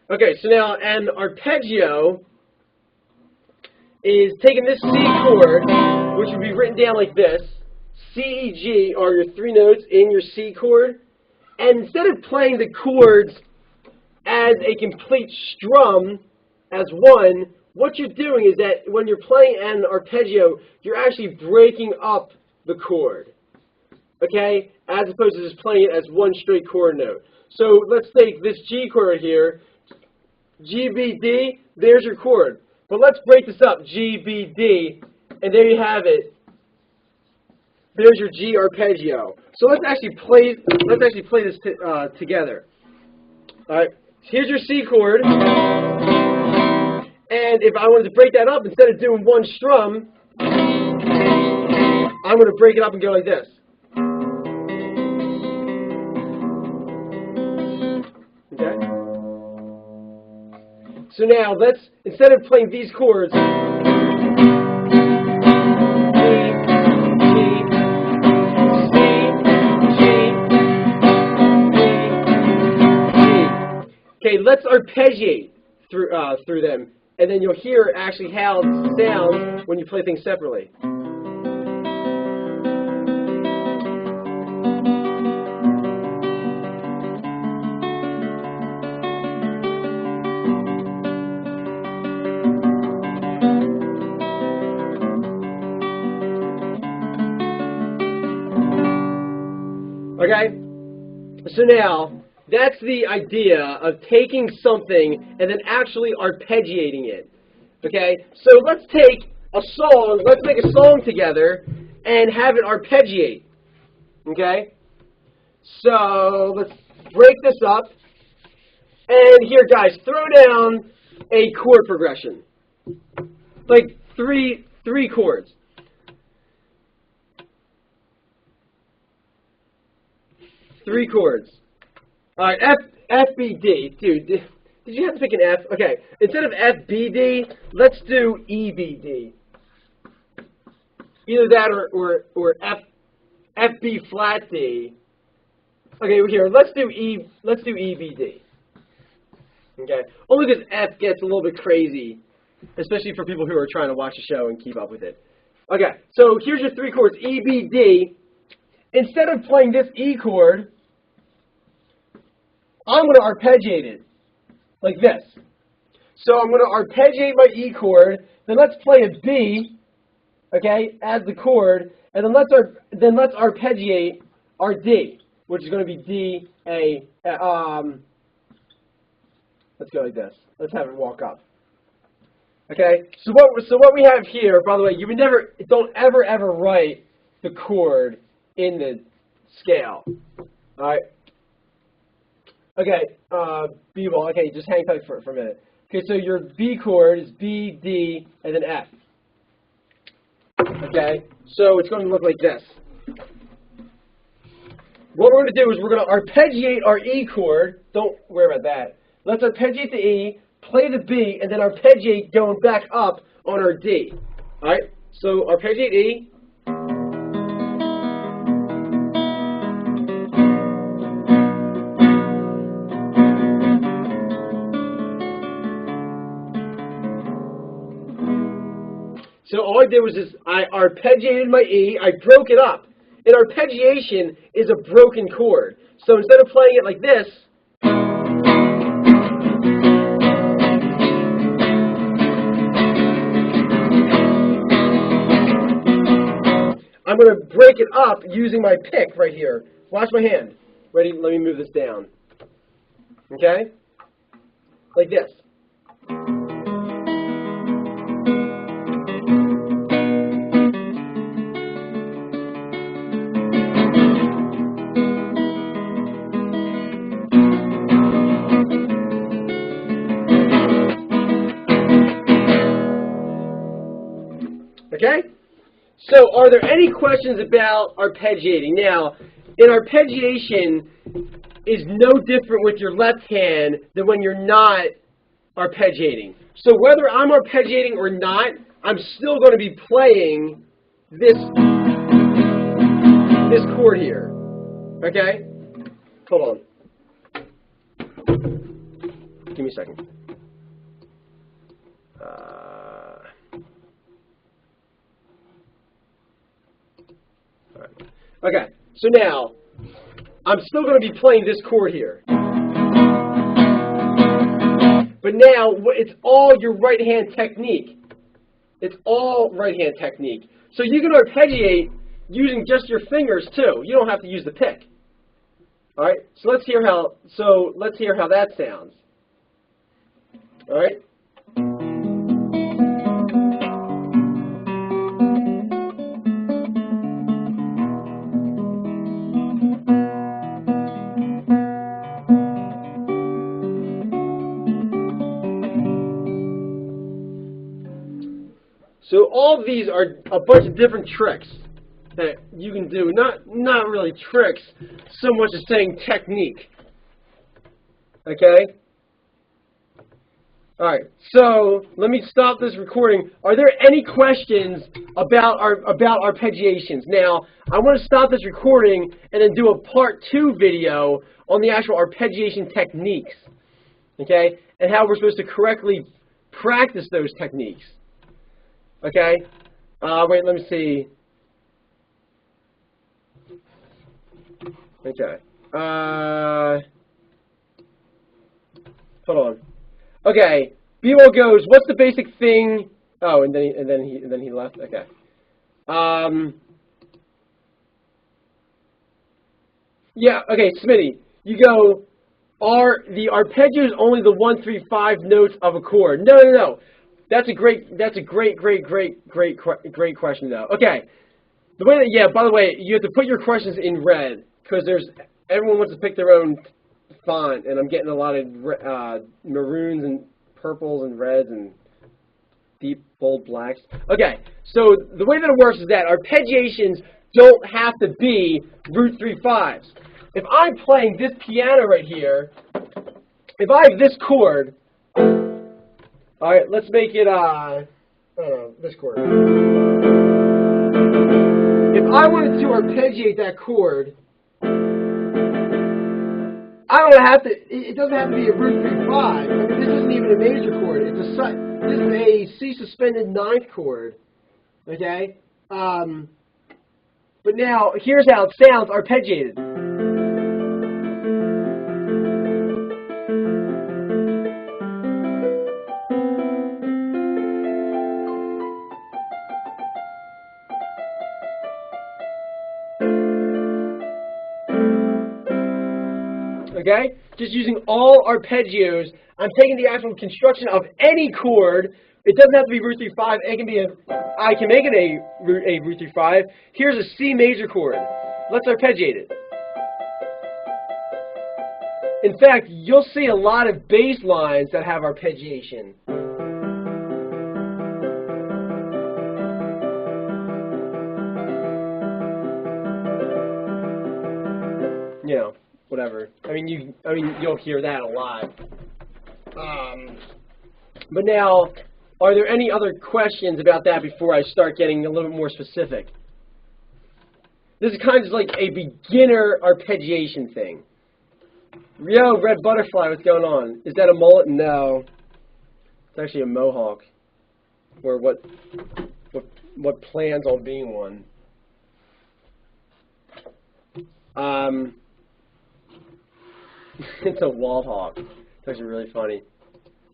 Okay, so now an arpeggio is taking this C chord, which would be written down like this. C, E, G are your three notes in your C chord. And instead of playing the chords as a complete strum, as one, what you're doing is that when you're playing an arpeggio, you're actually breaking up the chord, okay, as opposed to just playing it as one straight chord note. So let's take this G chord right here, G, B, D, there's your chord. But let's break this up, G, B, D, and there you have it. There's your G arpeggio. So let's actually play this together. All right. Here's your C chord. And if I wanted to break that up, instead of doing one strum, I'm going to break it up and go like this. Okay. So now let's, instead of playing these chords, okay, let's arpeggiate through them, and then you'll hear actually how it sounds when you play things separately. Okay, so now that's the idea of taking something and then actually arpeggiating it. Okay, so let's take a song, let's make a song together and have it arpeggiate. Okay, so let's break this up. And here, guys, throw down a chord progression, like three chords. Three chords. All right, F, B, D. Dude, did you have to pick an F? Okay, instead of F, B, D, let's do E, B, D. Either that or F, B flat D. Okay, here, let's do E, B, D. Okay, only because F gets a little bit crazy, especially for people who are trying to watch the show and keep up with it. Okay, so here's your three chords, E, B, D. Instead of playing this E chord, I'm going to arpeggiate it like this. So I'm going to arpeggiate my E chord, then let's play a B, okay, as the chord, and then let's arpeggiate our D, which is going to be D, A, let's go like this. Let's have it walk up. Okay, so what we have here, by the way, you would don't ever write the chord in the scale. All right. Okay, B-ball. Okay, just hang tight for a minute. Okay, so your B chord is B, D, and then F. Okay, so it's going to look like this. What we're going to do is we're going to arpeggiate our E chord. Don't worry about that. Let's arpeggiate the E, play the B, and then arpeggiate going back up on our D. All right, so arpeggiate E. So all I did was I arpeggiated my E, I broke it up. And arpeggiation is a broken chord. So instead of playing it like this, I'm going to break it up using my pick right here. Watch my hand. Ready? Let me move this down. Okay? Like this. Okay? So are there any questions about arpeggiating? Now, in arpeggiation is no different with your left hand than when you're not arpeggiating. So whether I'm arpeggiating or not, I'm still going to be playing this chord here. Okay? Hold on. Give me me a second. All right. Okay, so now I'm still going to be playing this chord here. But now it's all your right hand technique. It's all right hand technique. So you can arpeggiate using just your fingers too. You don't have to use the pick. All right. So let's hear how that sounds. All right. So all of these are a bunch of different tricks that you can do. Not really tricks, so much as saying technique. Okay? All right. So let me stop this recording. Are there any questions about arpeggiations? Now, I want to stop this recording and then do a part 2 video on the actual arpeggiation techniques. Okay? And how we're supposed to correctly practice those techniques. Okay, wait, let me see. Okay, hold on. Okay, B-Wall goes, what's the basic thing? Oh, and then he left. Okay. Yeah. Okay, Smitty, you go. Are the arpeggios only the 1, 3, 5 notes of a chord? No, no, no. That's a great question though. Okay, the way that, yeah, by the way, you have to put your questions in red because everyone wants to pick their own font, and I'm getting a lot of maroons and purples and reds and deep bold blacks. Okay, so the way that it works is that arpeggiations don't have to be root 3 5s. If I'm playing this piano right here, if I have this chord. All right, let's make it, I don't know, this chord. If I wanted to arpeggiate that chord, I don't have to, it doesn't have to be a root 3 5. I mean, this isn't even a major chord. This is a C suspended 9th chord, okay? But now, here's how it sounds arpeggiated. Okay? Just using all arpeggios. I'm taking the actual construction of any chord. It doesn't have to be root 3 5. It can be I can make it a root 3 5. Here's a C major chord. Let's arpeggiate it. In fact, you'll see a lot of bass lines that have arpeggiation. You know, whatever. I mean, you'll hear that a lot. But now, are there any other questions about that before I start getting a little bit more specific? This is kind of like a beginner arpeggiation thing. Yo, Red Butterfly, what's going on? Is that a mullet? No. It's actually a mohawk. Or what plans on being one. It's a wall hawk. It's actually really funny.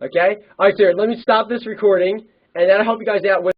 Okay? Alright, sir, let me stop this recording, and that'll help you guys out with